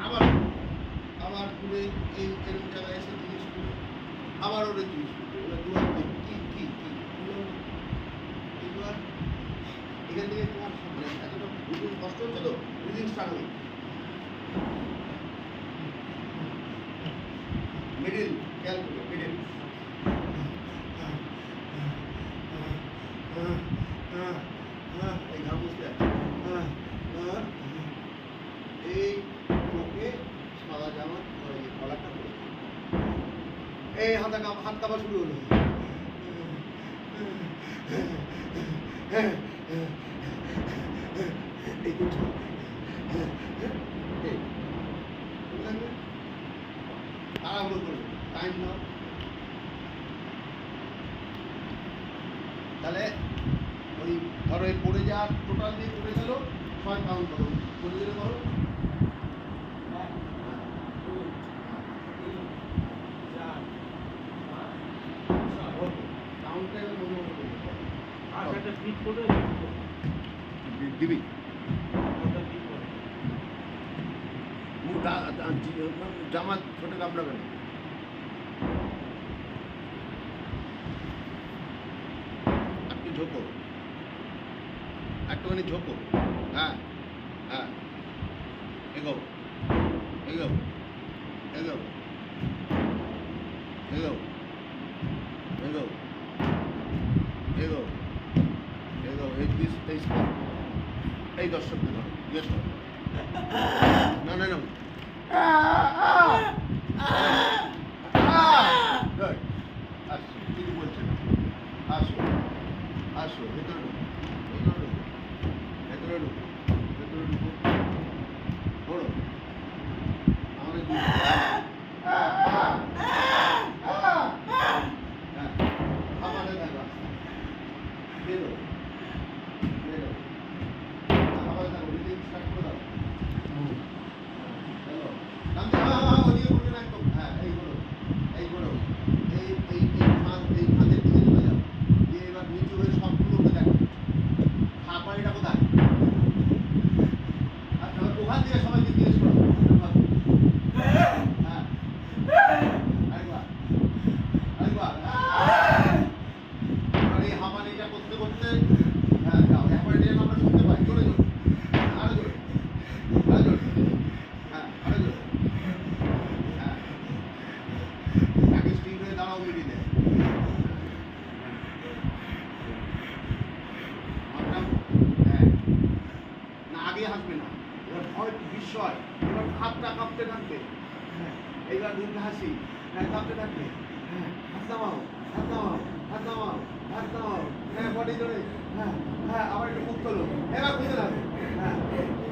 আবার আবার ঘুরে এই এরকম জায়গায় এসে জিজ্ঞেস করে আবার ওটা জিজ্ঞেস করবে ওরা দুয়ার কি কি কি এই দুয়ার এখান থেকে তোমার মানে এতটা বুঝতে কষ্ট হচ্ছে তো ব্রিদিং স্টার্ট হবে মিডিল খেয়াল করবে মিডিল এই ঘাম বুঝতে এই চোখে সাদা জামা কলারটা পরে এই হাত কাঁপা শুরু হলো এই তাড়াহুড়ো করবে টাইম নাও তাহলে ওই ধরো এই পড়ে যাওয়ার টোটাল দিয়ে পড়ে গেল 6 কাউন্ট করো পড়ে গেলে করো দিবি জামা ছোটো কাপড়া কেন একটু ঝোঁকো একটুখানি ঝোঁকো হ্যাঁ হ্যাঁ এগো এগো এগো এগো এগো এগো এগো এই দর্শকদের ধরো জিজ্ঞেস করো না না না আসো কিছু বলছে না আসো আসো ভেতরে ঢুকো ভেতরে ঢুকো ভেতরে ঢুকো ধরো আমাদের আমাদের দেখো বেরো বেরো আবার দেখো রিডিং স্টার্ট করে দাও হ্যালো ওদিকে করবে না একদম হ্যাঁ এই করো এই ফাঁদের দিকে চলে যাও দিয়ে এবার নিচু হয়ে সবগুলোকে দেখো হাঁপানিটা কোথায় আচ্ছা ওখান থেকে সবাইকে জিজ্ঞেস করো হ্যাঁ আরেকবার আর এই হাঁপানিটা করতে করতে হ্যাঁ যাও হাঁপানিটা যেন আমরা শুনতে পাই জোরে জোরে আরো জোরে আরো জোরে হ্যাঁ আরো জোরে হ্যাঁ আগে স্টিং হয়ে দাঁড়াও মিডিলে হ্যাঁ না আগে হাসবে না এবার ভয় বিস্ময় এবার হাতটা কাঁপতে থাকবে হ্যাঁ এইবার দুধ হাসি হ্যাঁ কাঁপতে থাকবে হ্যাঁ হাত নামাও হাত নামাও হাত নামাও হাত নামাও হ্যাঁ বডি ধরে হ্যাঁ হ্যাঁ আবার একটু মুখ তোলো এবার বুঝতে থাকবে হ্যাঁ